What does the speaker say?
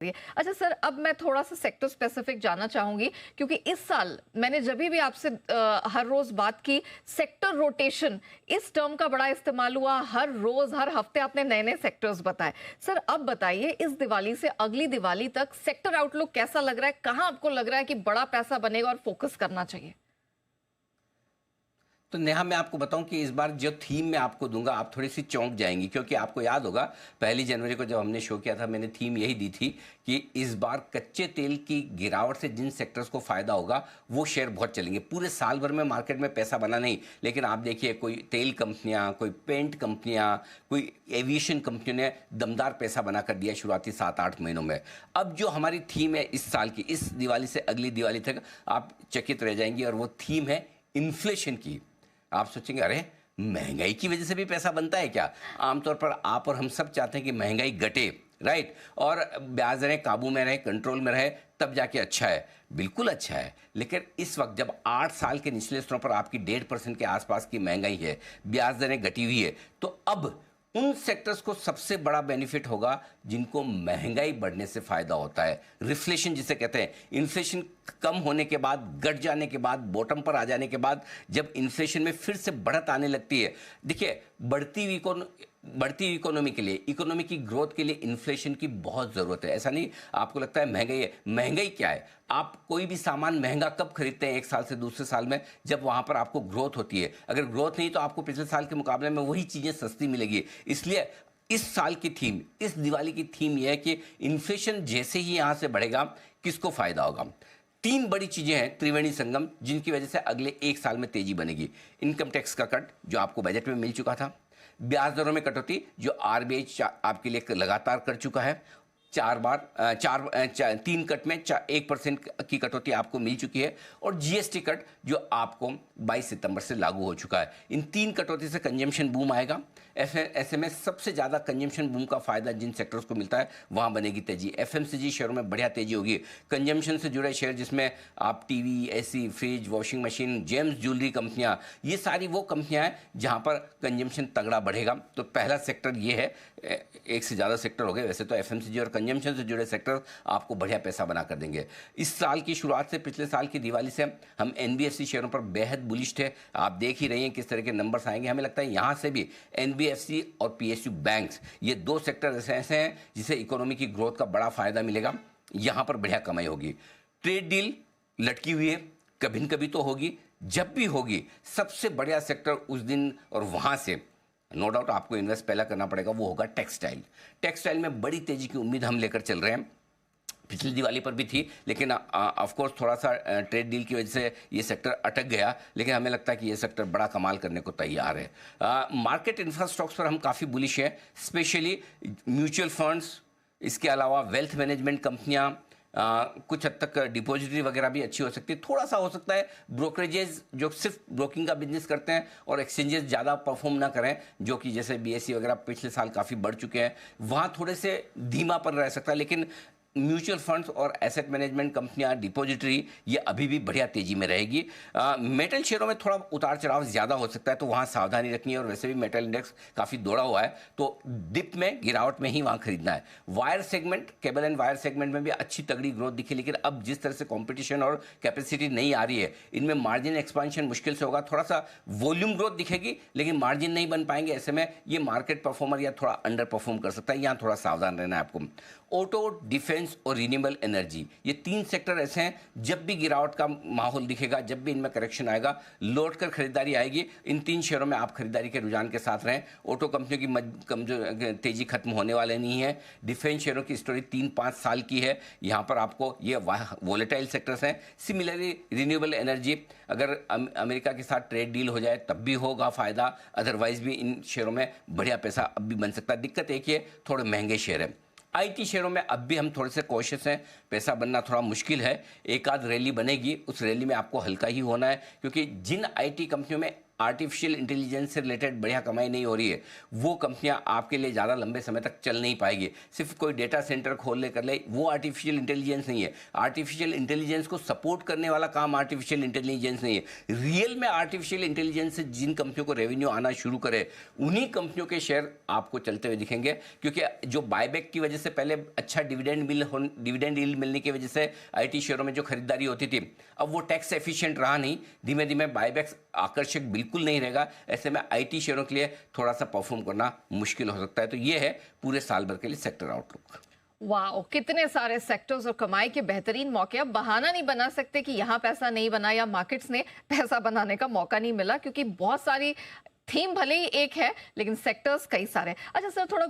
अच्छा सर, अब मैं थोड़ा सा सेक्टर स्पेसिफिक जानना चाहूंगी, क्योंकि इस साल मैंने जब भी आपसे हर रोज बात की, सेक्टर रोटेशन इस टर्म का बड़ा इस्तेमाल हुआ। हर रोज हर हफ्ते आपने नए नए सेक्टर्स बताए। सर अब बताइए, इस दिवाली से अगली दिवाली तक सेक्टर आउटलुक कैसा लग रहा है? कहां आपको लग रहा है कि बड़ा पैसा बनेगा और फोकस करना चाहिए? तो नेहा, मैं आपको बताऊं कि इस बार जो थीम मैं आपको दूंगा आप थोड़ी सी चौंक जाएंगी, क्योंकि आपको याद होगा 1 जनवरी को जब हमने शो किया था मैंने थीम यही दी थी कि इस बार कच्चे तेल की गिरावट से जिन सेक्टर्स को फायदा होगा वो शेयर बहुत चलेंगे। पूरे साल भर में मार्केट में पैसा बना नहीं, लेकिन आप देखिए कोई तेल कंपनियां, कोई पेंट कंपनियां, कोई एविएशन कंपनियों ने दमदार पैसा बना कर दिया शुरुआती 7-8 महीनों में। अब जो हमारी थीम है इस साल की, इस दिवाली से अगली दिवाली तक आप चकित रह जाएंगी, और वो थीम है इन्फ्लेशन की। आप सोचेंगे अरे महंगाई की वजह से भी पैसा बनता है क्या? आमतौर पर आप और हम सब चाहते हैं कि महंगाई घटे, राइट, और ब्याज दरें काबू में रहे, कंट्रोल में रहे, तब जाके अच्छा है। बिल्कुल अच्छा है, लेकिन इस वक्त जब 8 साल के निचले स्तरों पर आपकी 1.5% के आसपास की महंगाई है, ब्याज दरें घटी हुई है, तो अब उन सेक्टर्स को सबसे बड़ा बेनिफिट होगा जिनको महंगाई बढ़ने से फायदा होता है। रिफ्लेशन जिसे कहते हैं, इन्फ्लेशन कम होने के बाद, घट जाने के बाद, बॉटम पर आ जाने के बाद जब इन्फ्लेशन में फिर से बढ़त आने लगती है। देखिए, बढ़ती हुई इकोनॉमी के लिए, इकोनॉमी की ग्रोथ के लिए इन्फ्लेशन की बहुत ज़रूरत है। ऐसा नहीं आपको लगता है महंगाई है। महंगाई क्या है? आप कोई भी सामान महंगा कब खरीदते हैं एक साल से दूसरे साल में? जब वहाँ पर आपको ग्रोथ होती है। अगर ग्रोथ नहीं तो आपको पिछले साल के मुकाबले में वही चीज़ें सस्ती मिलेगी। इसलिए इस साल की थीम, इस दिवाली की थीम यह है कि इन्फ्लेशन जैसे ही यहाँ से बढ़ेगा किसको फ़ायदा होगा। 3 बड़ी चीज़ें हैं त्रिवेणी संगम, जिनकी वजह से अगले 1 साल में तेज़ी बनेगी। इनकम टैक्स का कट जो आपको बजट में मिल चुका था, ब्याज दरों में कटौती जो आरबीआई आपके लिए लगातार कर चुका है, 3 कट में 1% की कटौती आपको मिल चुकी है, और जीएसटी कट जो आपको 22 सितंबर से लागू हो चुका है। इन 3 कटौती से कंजम्पशन बूम आएगा। ऐसे में सबसे ज़्यादा कंजम्पशन बूम का फायदा जिन सेक्टर्स को मिलता है वहाँ बनेगी तेजी। एफएमसीजी शेयरों में बढ़िया तेजी होगी। कंजम्पशन से जुड़े शेयर जिसमें आप TV, AC, fridge, washing machine, James jewellery कंपनियाँ, ये सारी वो कंपनियाँ हैं जहाँ पर कंजम्पशन तगड़ा बढ़ेगा। तो पहला सेक्टर ये है। एक से ज़्यादा सेक्टर हो गए वैसे तो, एफएमसीजी और कंजम्पशन से जुड़े सेक्टर आपको बढ़िया पैसा बना कर देंगे। इस साल की शुरुआत से, पिछले साल की दिवाली से हम एनबीएफसी शेयरों पर बेहद बुलिश थे। आप देख ही रही हैं किस तरह के नंबर्स आएंगे। हमें लगता है यहाँ से भी एनबीएफसी और पीएसयू बैंक्स, ये 2 सेक्टर ऐसे हैं जिसे इकोनॉमी की ग्रोथ का बड़ा फायदा मिलेगा। यहाँ पर बढ़िया कमाई होगी। ट्रेड डील लटकी हुई है, कभी न कभी तो होगी। जब भी होगी सबसे बढ़िया सेक्टर उस दिन और वहाँ से नो डाउट आपको इन्वेस्ट पहला करना पड़ेगा, वो होगा टेक्सटाइल। टेक्सटाइल में बड़ी तेजी की उम्मीद हम लेकर चल रहे हैं। पिछली दिवाली पर भी थी, लेकिन ऑफ कोर्स थोड़ा सा ट्रेड डील की वजह से ये सेक्टर अटक गया, लेकिन हमें लगता है कि ये सेक्टर बड़ा कमाल करने को तैयार है। मार्केट इंफ्रास्ट्रक्चर पर हम काफ़ी बुलिश हैं, स्पेशली म्यूचुअल फंड्स, इसके अलावा वेल्थ मैनेजमेंट कंपनियां, कुछ हद तक डिपॉजिटरी वगैरह भी अच्छी हो सकती है। थोड़ा सा हो सकता है ब्रोकरेजेस जो सिर्फ ब्रोकिंग का बिजनेस करते हैं और एक्सचेंजेस ज़्यादा परफॉर्म ना करें, जो कि जैसे बीएसई वगैरह पिछले साल काफ़ी बढ़ चुके हैं, वहाँ थोड़े से धीमापन रह सकता है। लेकिन म्यूचुअल फंड्स और एसेट मैनेजमेंट कंपनियां, डिपॉजिटरी, ये अभी भी बढ़िया तेजी में रहेगी। मेटल शेयरों में थोड़ा उतार चढ़ाव ज़्यादा हो सकता है, तो वहाँ सावधानी रखनी है। और वैसे भी मेटल इंडेक्स काफ़ी दौड़ा हुआ है, तो डिप में, गिरावट में ही वहाँ खरीदना है। Wire segment, cable and wire segment में भी अच्छी तगड़ी ग्रोथ दिखी, लेकिन अब जिस तरह से कॉम्पिटिशन और कैपेसिटी नहीं आ रही है, इनमें मार्जिन एक्सपांशन मुश्किल से होगा। थोड़ा सा वॉल्यूम ग्रोथ दिखेगी, लेकिन मार्जिन नहीं बन पाएंगे। ऐसे में ये मार्केट परफॉर्मर या थोड़ा अंडर परफॉर्म कर सकता है, यहाँ थोड़ा सावधान रहना है आपको। ऑटो, डिफेंस और रिन्यूएबल एनर्जी, ये 3 सेक्टर ऐसे हैं जब भी गिरावट का माहौल दिखेगा, जब भी इनमें करेक्शन आएगा, लौट कर खरीदारी आएगी। इन 3 शेयरों में आप खरीदारी के रुझान के साथ रहें। ऑटो कंपनियों की कमजोर तेजी खत्म होने वाले नहीं है। डिफेंस शेयरों की स्टोरी 3-5 साल की है, यहाँ पर आपको ये वोलेटाइल सेक्टर्स हैं। सिमिलरली रिन्यूएबल एनर्जी, अगर अमेरिका के साथ ट्रेड डील हो जाए तब भी होगा फायदा, अदरवाइज भी इन शेयरों में बढ़िया पैसा अब भी बन सकता है। दिक्कत एक ही है, थोड़े महंगे शेयर है। आईटी शेयरों में अब भी हम थोड़े से कॉशियस हैं, पैसा बनना थोड़ा मुश्किल है। एक आध रैली बनेगी, उस रैली में आपको हल्का ही होना है, क्योंकि जिन आईटी कंपनियों में आर्टिफिशियल इंटेलिजेंस से रिलेटेड बढ़िया कमाई नहीं हो रही है, वो कंपनियां आपके लिए ज़्यादा लंबे समय तक चल नहीं पाएगी। सिर्फ कोई डेटा सेंटर खोल ले कर ले, वो आर्टिफिशियल इंटेलिजेंस नहीं है। आर्टिफिशियल इंटेलिजेंस को सपोर्ट करने वाला काम आर्टिफिशियल इंटेलिजेंस नहीं है। रियल में आर्टिफिशियल इंटेलिजेंस से जिन कंपनियों को रेवेन्यू आना शुरू करे, उन्हीं कंपनियों के शेयर आपको चलते हुए दिखेंगे, क्योंकि जो बायबैक की वजह से पहले अच्छा डिविडेंड यील्ड मिलने की वजह से आईटी शेयरों में जो खरीदारी होती थी, अब वो टैक्स एफिशिएंट रहा नहीं। धीमे धीमे बायबैक्स आकर्षक बिल्कुल नहीं रहेगा। ऐसे में आईटी शेयरों के लिए थोड़ा सा परफॉर्म करना मुश्किल हो सकता है। तो ये है पूरे साल भर के लिए सेक्टर आउटलुक। वाह, कितने सारे सेक्टर्स और कमाई के बेहतरीन मौके। अब बहाना नहीं बना सकते कि यहाँ पैसा नहीं बना या मार्केट्स ने पैसा बनाने का मौका नहीं मिला, क्योंकि बहुत सारी थीम भले ही एक है लेकिन सेक्टर्स कई सारे। अच्छा सर, थोड़ा